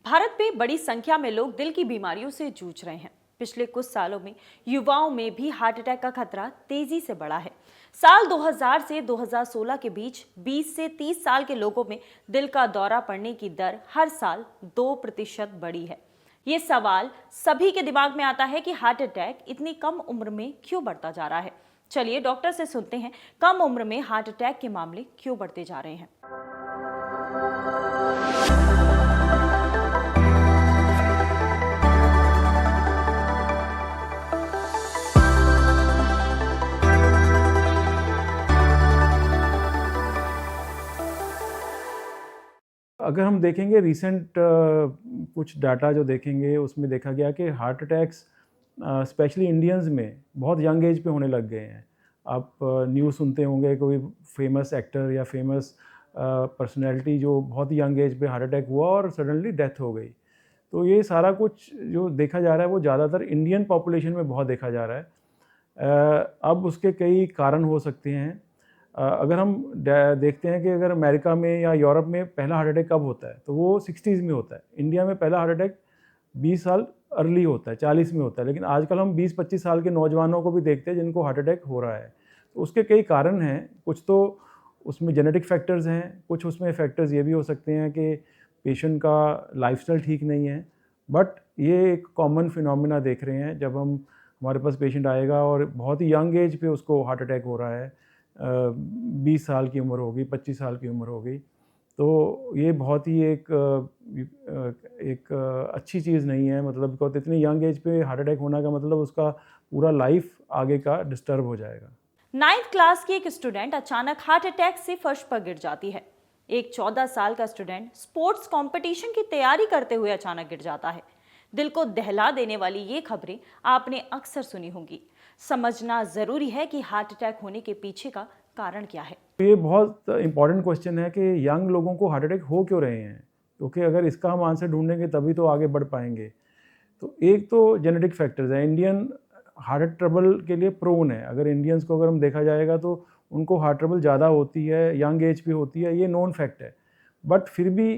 भारत में बड़ी संख्या में लोग दिल की बीमारियों से जूझ रहे हैं। पिछले कुछ सालों में युवाओं में भी हार्ट अटैक का खतरा तेजी से बढ़ा है। साल 2000 से 2016 के बीच 20 से 30 साल के लोगों में दिल का दौरा पड़ने की दर हर साल 2% बढ़ी है। ये सवाल सभी के दिमाग में आता है कि हार्ट अटैक इतनी कम उम्र में क्यों बढ़ता जा रहा है। चलिए डॉक्टर से सुनते हैं, कम उम्र में हार्ट अटैक के मामले क्यों बढ़ते जा रहे हैं। अगर हम देखेंगे रिसेंट कुछ डाटा जो देखेंगे उसमें देखा गया कि हार्ट अटैक्स स्पेशली इंडियंस में बहुत यंग एज पे होने लग गए हैं। आप न्यूज़ सुनते होंगे कोई फेमस एक्टर या फेमस पर्सनैलिटी जो बहुत यंग एज पे हार्ट अटैक हुआ और सडनली डेथ हो गई। तो ये सारा कुछ जो देखा जा रहा है वो ज़्यादातर इंडियन पॉपुलेशन में बहुत देखा जा रहा है। अब उसके कई कारण हो सकते हैं। अगर हम देखते हैं कि अगर अमेरिका में या यूरोप में पहला हार्ट अटैक कब होता है तो वो 60s में होता है। इंडिया में पहला हार्ट अटैक 20 साल अर्ली होता है, 40 में होता है। लेकिन आजकल हम 20-25 साल के नौजवानों को भी देखते हैं जिनको हार्ट अटैक हो रहा है। तो उसके कई कारण हैं। कुछ तो उसमें जेनेटिक फैक्टर्स हैं, कुछ उसमें फैक्टर्स ये भी हो सकते हैं कि पेशेंट का लाइफस्टाइल ठीक नहीं है। बट ये एक कॉमन फिनोमिना देख रहे हैं जब हमारे पास पेशेंट आएगा और बहुत ही यंग एज पे उसको हार्ट अटैक हो रहा है। 20 साल की उम्र होगी, 25 साल की उम्र होगी। तो ये बहुत ही एक अच्छी चीज़ नहीं है। मतलब बिकॉज इतनी यंग एज पे हार्ट अटैक होना का मतलब उसका पूरा लाइफ आगे का डिस्टर्ब हो जाएगा। 9th क्लास की एक स्टूडेंट अचानक हार्ट अटैक से फर्श पर गिर जाती है। एक 14 साल का स्टूडेंट स्पोर्ट्स कंपटीशन की तैयारी करते हुए अचानक गिर जाता है। दिल को दहला देने वाली ये खबरें आपने अक्सर सुनी होंगी। समझना जरूरी है कि हार्ट अटैक होने के पीछे का कारण क्या है। ये बहुत इंपॉर्टेंट क्वेश्चन है कि यंग लोगों को हार्ट अटैक हो क्यों रहे हैं, क्योंकि अगर इसका हम आंसर ढूंढेंगे तभी तो आगे बढ़ पाएंगे। तो एक तो जेनेटिक फैक्टर्स है। इंडियन हार्ट ट्रबल के लिए प्रोन है। अगर इंडियंस को अगर हम देखा जाएगा तो उनको हार्ट ट्रबल ज़्यादा होती है, यंग एज पे होती है, ये नोन फैक्ट है। बट फिर भी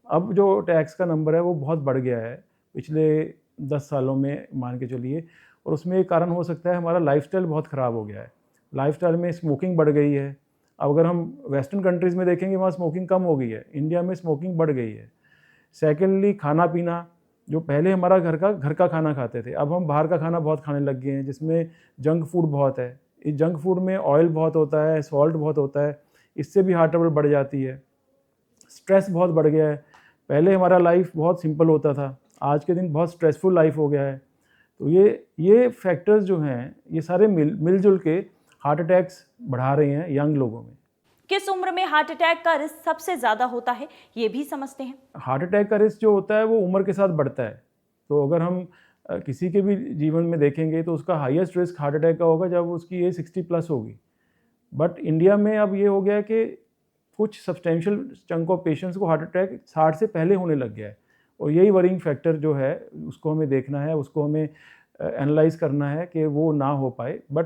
अब जो अटैक्स का नंबर है वो बहुत बढ़ गया है पिछले 10 सालों में, मान के चलिए। और उसमें एक कारण हो सकता है हमारा लाइफस्टाइल बहुत ख़राब हो गया है। लाइफस्टाइल में स्मोकिंग बढ़ गई है। अब अगर हम वेस्टर्न कंट्रीज़ में देखेंगे वहाँ स्मोकिंग कम हो गई है, इंडिया में स्मोकिंग बढ़ गई है। सेकेंडली खाना पीना, जो पहले हमारा घर का खाना खाते थे, अब हम बाहर का खाना बहुत खाने लग गए हैं जिसमें जंक फूड बहुत है। इस जंक फूड में ऑयल बहुत होता है, सॉल्ट बहुत होता है, इससे भी हार्ट ट्रबल बढ़ जाती है। स्ट्रेस बहुत बढ़ गया है। पहले हमारा लाइफ बहुत सिंपल होता था, आज के दिन बहुत स्ट्रेसफुल लाइफ हो गया है। तो ये फैक्टर्स जो हैं ये सारे मिलजुल के हार्ट अटैक्स बढ़ा रहे हैं यंग लोगों में। किस उम्र में हार्ट अटैक का रिस्क सबसे ज्यादा होता है, ये भी समझते हैं। हार्ट अटैक का रिस्क जो होता है वो उम्र के साथ बढ़ता है। तो अगर हम किसी के भी जीवन में देखेंगे तो उसका हाईएस्ट रिस्क हार्ट अटैक का होगा जब उसकी एज 60+ होगी। बट इंडिया में अब ये हो गया है कि कुछ सब्सटेंशियल चंक ऑफ पेशेंट्स को हार्ट अटैक 60 से पहले होने लग गया है। और यही वरिंग फैक्टर जो है उसको हमें देखना है, उसको हमें एनालाइज करना है कि वो ना हो पाए। बट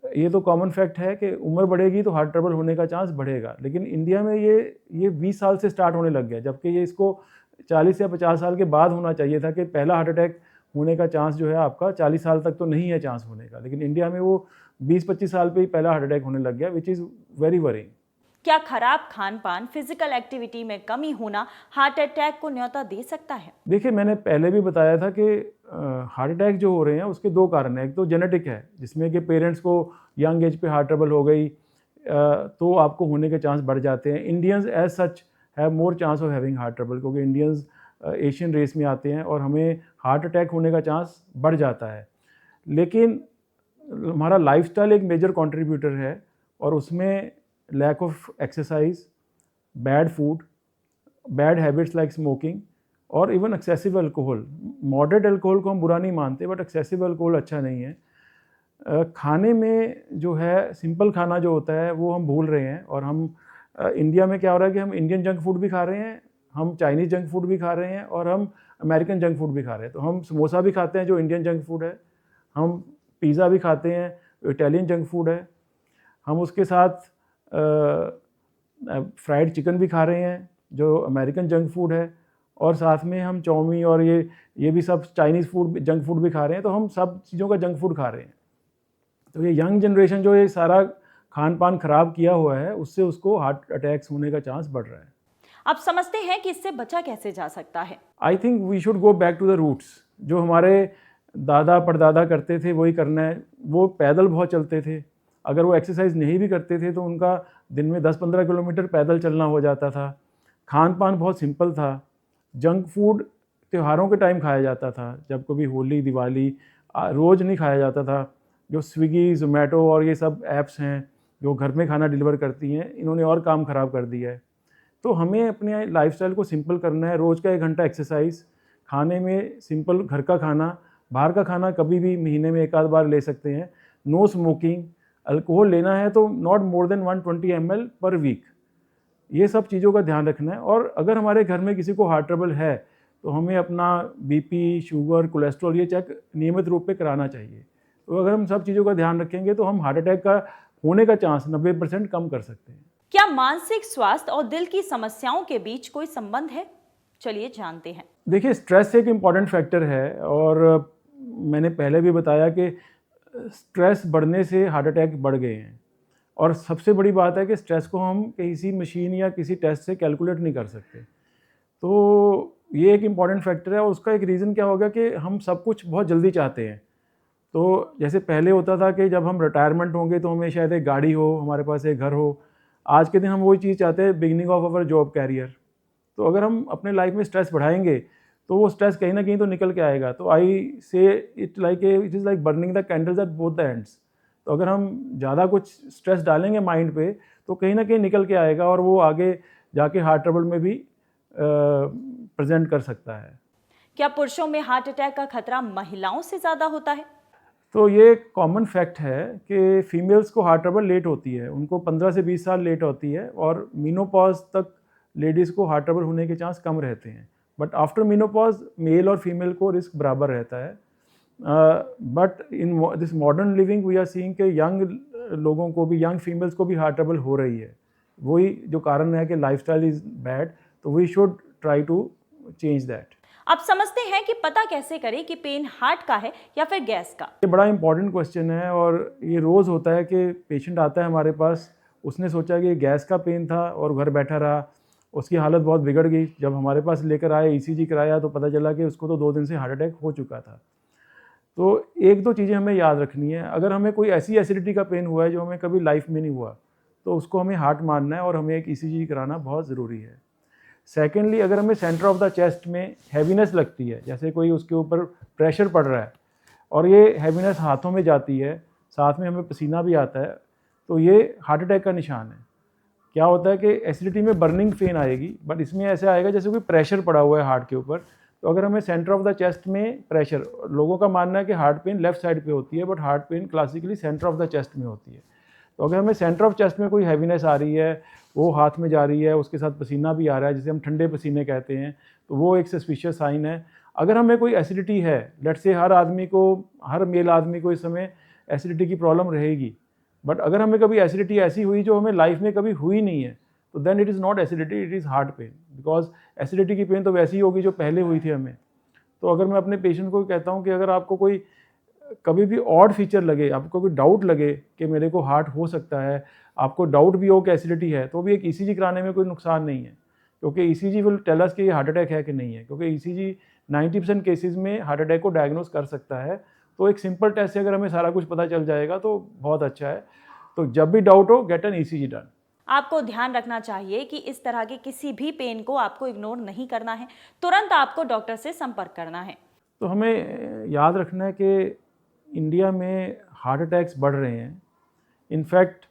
ये तो कॉमन फैक्ट है कि उम्र बढ़ेगी तो हार्ट ट्रबल होने का चांस बढ़ेगा। लेकिन इंडिया में ये 20 साल से स्टार्ट होने लग गया, जबकि ये इसको 40 या 50 साल के बाद होना चाहिए था कि पहला हार्ट अटैक होने का चांस जो है आपका 40 साल तक तो नहीं है चांस होने का। लेकिन इंडिया में वो 20-25 साल पे ही पहला हार्ट अटैक होने लग गया, विच इज़ वेरी वरिंग। क्या खराब खान पान, फिजिकल एक्टिविटी में कमी होना हार्ट अटैक को न्योता दे सकता है? देखिए, मैंने पहले भी बताया था कि हार्ट अटैक जो हो रहे हैं उसके दो कारण हैं। एक तो जेनेटिक है जिसमें कि पेरेंट्स को यंग एज पे हार्ट ट्रबल हो गई तो आपको होने के चांस बढ़ जाते हैं। Indians as such have more chance of having heart trouble, क्योंकि इंडियंस एशियन रेस में आते हैं और हमें हार्ट अटैक होने का चांस बढ़ जाता है। लेकिन हमारा लाइफस्टाइल एक मेजर कंट्रीब्यूटर है और उसमें lack of exercise, bad food, bad habits like smoking और even excessive alcohol. Moderate alcohol को हम बुरा नहीं मानते, बट एक्सेसिव अल्कोहल अच्छा नहीं है। खाने में जो है सिंपल खाना जो होता है वो हम भूल रहे हैं। और हम इंडिया में क्या हो रहा है कि हम इंडियन जंक फूड भी खा रहे हैं, हम चाइनीज़ जंक फूड भी खा रहे हैं और हम अमेरिकन जंक फूड भी खा रहे हैं। तो हम समोसा भी खाते हैं जो इंडियन जंक फूड है, हम पिज़्ज़ा भी खाते हैं जो इटालियन जंक फूड है, हम उसके साथ फ्राइड चिकन भी खा रहे हैं जो अमेरिकन जंक फूड है, और साथ में हम चाउमीन और ये भी सब चाइनीज़ फूड, जंक फूड भी खा रहे हैं, तो हम सब चीज़ों का जंक फूड खा रहे हैं। तो ये यंग जनरेशन जो ये सारा खान पान खराब किया हुआ है, उससे उसको हार्ट अटैक्स होने का चांस बढ़ रहा है। आप समझते हैं कि इससे बचा कैसे जा सकता है? I think we should go back to the roots. जो हमारे दादा परदादा करते थे वही करना है। वो पैदल बहुत चलते थे, अगर वो एक्सरसाइज नहीं भी करते थे तो उनका दिन में 10-15 किलोमीटर पैदल चलना हो जाता था। खान पान बहुत सिंपल था। जंक फूड त्योहारों के टाइम खाया जाता था, जब कभी होली दिवाली, रोज़ नहीं खाया जाता था। जो स्विगी ज़ोमैटो और ये सब ऐप्स हैं जो घर में खाना डिलीवर करती हैं, इन्होंने और काम ख़राब कर दिया है। तो हमें अपने लाइफस्टाइल को सिंपल करना है। रोज़ का 1 घंटा एक्सरसाइज, खाने में सिंपल घर का खाना, बाहर का खाना कभी भी महीने में 1 आध बार ले सकते हैं। नो स्मोकिंग, अल्कोहल लेना है तो not more than 120 ml per week. ये सब चीज़ों का ध्यान रखना है। और अगर हमारे घर में किसी को हार्ट ट्रबल है तो हमें अपना बीपी, शुगर, कोलेस्ट्रॉल ये चेक नियमित रूप पे कराना चाहिए। तो अगर हम सब चीज़ों का ध्यान रखेंगे तो हम हार्ट अटैक का होने का चांस 90% कम कर सकते हैं। क्या मानसिक स्वास्थ्य और दिल की समस्याओं के बीच कोई संबंध है? चलिए जानते हैं। देखिए, स्ट्रेस एक इम्पॉर्टेंट फैक्टर है और मैंने पहले भी बताया कि स्ट्रेस बढ़ने से हार्ट अटैक बढ़ गए हैं। और सबसे बड़ी बात है कि स्ट्रेस को हम किसी मशीन या किसी टेस्ट से कैलकुलेट नहीं कर सकते। तो ये एक इम्पॉर्टेंट फैक्टर है और उसका एक रीज़न क्या होगा कि हम सब कुछ बहुत जल्दी चाहते हैं। तो जैसे पहले होता था कि जब हम रिटायरमेंट होंगे तो हमें शायद एक गाड़ी हो, हमारे पास एक घर हो। आज के दिन हम वही चीज़ चाहते हैं, beginning of our job career. तो अगर हम अपने लाइफ में स्ट्रेस बढ़ाएंगे तो वो स्ट्रेस कहीं ना कहीं तो निकल के आएगा। तो आई से it is like burning the candles at both the ends. तो अगर हम ज़्यादा कुछ स्ट्रेस डालेंगे माइंड पे तो कहीं ना कहीं निकल के आएगा और वो आगे जाके हार्ट ट्रबल में भी प्रेजेंट कर सकता है। क्या पुरुषों में हार्ट अटैक का खतरा महिलाओं से ज़्यादा होता है? तो ये कॉमन फैक्ट है कि फीमेल्स को हार्ट ट्रबल लेट होती है, उनको 15 से 20 साल लेट होती है और मीनोपॉज तक लेडीज़ को हार्ट ट्रबल होने के चांस कम रहते हैं। बट आफ्टर मीनोपॉज मेल और फीमेल को रिस्क बराबर रहता है। But in this modern living we are seeing के यंग लोगों को भी, यंग फीमेल्स को भी हार्ट ट्रबल हो रही है। वही जो कारण है कि लाइफस्टाइल इज़ बैड, तो we should try to change that. आप समझते हैं कि पता कैसे करें कि पेन हार्ट का है या फिर गैस का? ये बड़ा इंपॉर्टेंट क्वेश्चन है और ये रोज़ होता है कि पेशेंट आता है हमारे पास, उसने सोचा कि गैस का पेन था और घर बैठा रहा, उसकी हालत बहुत बिगड़ गई। जब हमारे पास लेकर आए, ईसीजी कराया तो पता चला कि उसको तो 2 दिन से हार्ट अटैक हो चुका था। तो 1-2 चीज़ें हमें याद रखनी है। अगर हमें कोई ऐसी एसिडिटी का पेन हुआ है जो हमें कभी लाइफ में नहीं हुआ, तो उसको हमें हार्ट मानना है और हमें एक ईसीजी कराना बहुत ज़रूरी है। सेकेंडली, अगर हमें सेंटर ऑफ द चेस्ट में हैवीनेस लगती है, जैसे कोई उसके ऊपर प्रेशर पड़ रहा है और ये हैवीनेस हाथों में जाती है, साथ में हमें पसीना भी आता है, तो ये हार्ट अटैक का निशान है। क्या होता है कि एसिडिटी में बर्निंग पेन आएगी, बट इसमें ऐसे आएगा जैसे कोई प्रेशर पड़ा हुआ है हार्ट के ऊपर। तो अगर हमें सेंटर ऑफ द चेस्ट में प्रेशर, लोगों का मानना है कि हार्ट पेन लेफ्ट साइड पे होती है, but heart pen classically centre of the chest में होती है। तो अगर हमें सेंटर ऑफ चेस्ट में कोई हैवीनेस आ रही है, वो हाथ में जा रही है, उसके साथ पसीना भी आ रहा है, जिसे हम ठंडे पसीने कहते हैं, तो वो एक सस्पिशियस साइन है। अगर हमें कोई एसिडिटी है, लेट्स से हर मेल आदमी को इस समय एसिडिटी की प्रॉब्लम रहेगी, बट अगर हमें कभी एसिडिटी ऐसी हुई जो हमें लाइफ में कभी हुई नहीं है, तो then it is not acidity, it is heart pain. Because acidity की पेन तो वैसी होगी जो पहले हुई थी हमें। तो अगर मैं अपने पेशेंट को कहता हूँ कि अगर आपको कोई कभी भी ऑड फीचर लगे, आपको कोई डाउट लगे कि मेरे को हार्ट हो सकता है, आपको डाउट भी हो कि एसिडिटी है, तो भी एक ईसीजी कराने में कोई नुकसान नहीं है, क्योंकि ईसीजी विल टेल अस कि ये हार्ट अटैक है कि नहीं है, क्योंकि ईसीजी 90% केसेस में हार्ट अटैक को डायग्नोस कर सकता है। तो एक सिंपल टेस्ट से अगर हमें सारा कुछ पता चल जाएगा तो बहुत अच्छा है। तो जब भी डाउट हो, गेट एन ईसीजी डन। आपको ध्यान रखना चाहिए कि इस तरह के किसी भी पेन को आपको इग्नोर नहीं करना है, तुरंत आपको डॉक्टर से संपर्क करना है। तो हमें याद रखना है कि इंडिया में हार्ट अटैक्स बढ़ रहे हैं। इनफैक्ट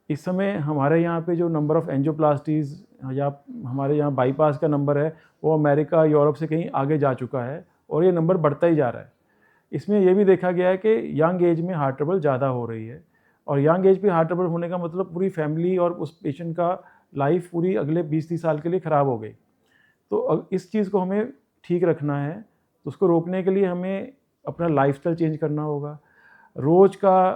इस समय हमारे यहाँ पे जो नंबर ऑफ़ एंजियोप्लास्टीज़ या हमारे यहाँ बाईपास का नंबर है, वो अमेरिका, यूरोप से कहीं आगे जा चुका है और ये नंबर बढ़ता ही जा रहा है। इसमें ये भी देखा गया है कि यंग एज में हार्ट ट्रबल ज़्यादा हो रही है, और यंग एज पे हार्ट ट्रबल होने का मतलब पूरी फैमिली और उस पेशेंट का लाइफ पूरी अगले 20-30 साल के लिए ख़राब हो गई। तो इस चीज़ को हमें ठीक रखना है, तो उसको रोकने के लिए हमें अपना लाइफस्टाइल चेंज करना होगा। रोज़ का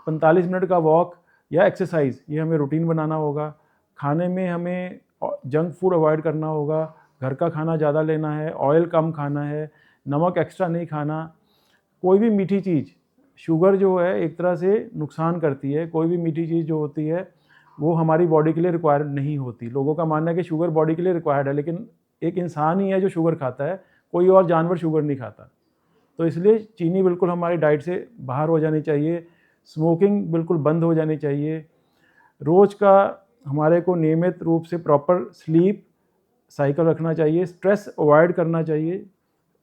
45 मिनट का वॉक या एक्सरसाइज, ये हमें रूटीन बनाना होगा। खाने में हमें जंक फूड अवॉइड करना होगा, घर का खाना ज़्यादा लेना है, ऑयल कम खाना है, नमक एक्स्ट्रा नहीं खाना। कोई भी मीठी चीज़, शुगर जो है एक तरह से नुकसान करती है। कोई भी मीठी चीज़ जो होती है वो हमारी बॉडी के लिए रिक्वायर्ड नहीं होती। लोगों का मानना है कि शुगर बॉडी के लिए रिक्वायर्ड है, लेकिन एक इंसान ही है जो शुगर खाता है, कोई और जानवर शुगर नहीं खाता। तो इसलिए चीनी बिल्कुल हमारी डाइट से बाहर हो जानी चाहिए, स्मोकिंग बिल्कुल बंद हो जानी चाहिए। रोज़ का हमारे को नियमित रूप से प्रॉपर स्लीप साइकिल रखना चाहिए, स्ट्रेस अवॉइड करना चाहिए।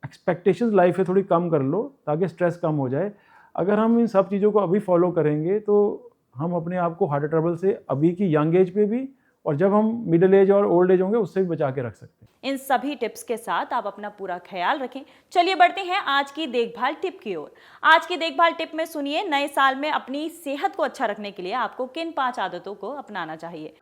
एक्सपेक्टेशंस लाइफ में थोड़ी कम कर लो ताकि स्ट्रेस कम हो जाए। अगर हम इन सब चीज़ों को अभी फॉलो करेंगे तो हम अपने आप को हार्ट ट्रबल से अभी की यंग एज पे भी और जब हम मिडिल एज और ओल्ड एज होंगे उससे भी बचा के रख सकते हैं। इन सभी टिप्स के साथ आप अपना पूरा ख्याल रखें। चलिए बढ़ते हैं आज की देखभाल टिप की ओर। आज की देखभाल टिप में सुनिए, नए साल में अपनी सेहत को अच्छा रखने के लिए आपको किन 5 आदतों को अपनाना चाहिए।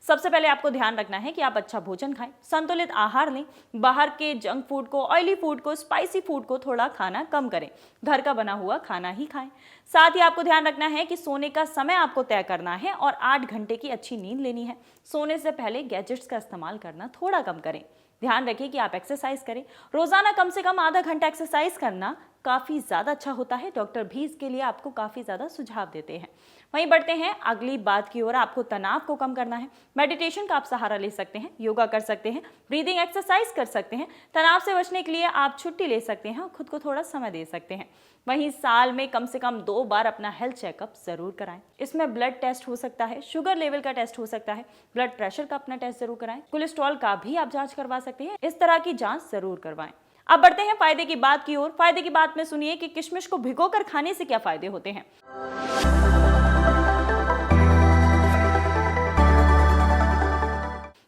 सबसे पहले आपको ध्यान रखना है कि आप अच्छा भोजन खाएं, संतुलित आहार लें, बाहर के जंक फूड को, ऑयली फूड को, स्पाइसी फूड को थोड़ा खाना कम करें, घर का बना हुआ खाना ही खाएं। साथ ही आपको ध्यान रखना है कि सोने का समय आपको तय करना है और 8 घंटे की अच्छी नींद लेनी है। सोने से पहले गैजेट्स का इस्तेमाल करना थोड़ा कम करें। ध्यान रखें कि आप एक्सरसाइज करें, रोजाना कम से कम आधा घंटा एक्सरसाइज करना काफ़ी ज़्यादा अच्छा होता है। डॉक्टर भी इसके लिए आपको काफ़ी ज़्यादा सुझाव देते हैं। वहीं बढ़ते हैं अगली बात की ओर। आपको तनाव को कम करना है, मेडिटेशन का आप सहारा ले सकते हैं, योगा कर सकते हैं, ब्रीदिंग एक्सरसाइज कर सकते हैं। तनाव से बचने के लिए आप छुट्टी ले सकते हैं और खुद को थोड़ा समय दे सकते हैं। वहीं साल में कम से कम 2 बार अपना हेल्थ चेकअप जरूर कराएं। इसमें ब्लड टेस्ट हो सकता है, शुगर लेवल का टेस्ट हो सकता है, ब्लड प्रेशर का अपना टेस्ट जरूर कराएं, कोलेस्ट्रॉल का भी आप जांच करवा सकते हैं। इस तरह की जांच जरूर करवाएं। अब बढ़ते हैं फायदे की बात की ओर। फायदे की बात में सुनिए कि किशमिश को भिगोकर खाने से क्या फायदे होते हैं।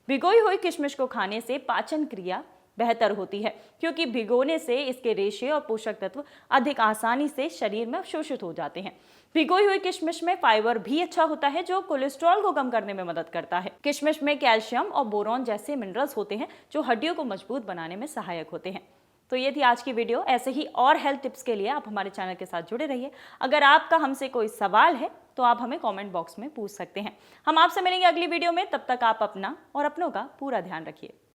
भिगोई हुई किशमिश को खाने से पाचन क्रिया बेहतर होती है, क्योंकि भिगोने से इसके रेशे और पोषक तत्व अधिक आसानी से शरीर में अवशोषित हो जाते हैं। भिगोई हुई किशमिश में फाइबर भी अच्छा होता है, जो कोलेस्ट्रॉल को कम करने में मदद करता है। किशमिश में कैल्शियम और बोरॉन जैसे मिनरल्स होते हैं, जो हड्डियों को मजबूत बनाने में सहायक होते हैं। तो ये थी आज की वीडियो। ऐसे ही और हेल्थ टिप्स के लिए आप हमारे चैनल के साथ जुड़े रहिए। अगर आपका हमसे कोई सवाल है तो आप हमें कमेंट बॉक्स में पूछ सकते हैं। हम आपसे मिलेंगे अगली वीडियो में। तब तक आप अपना और अपनों का पूरा ध्यान रखिए।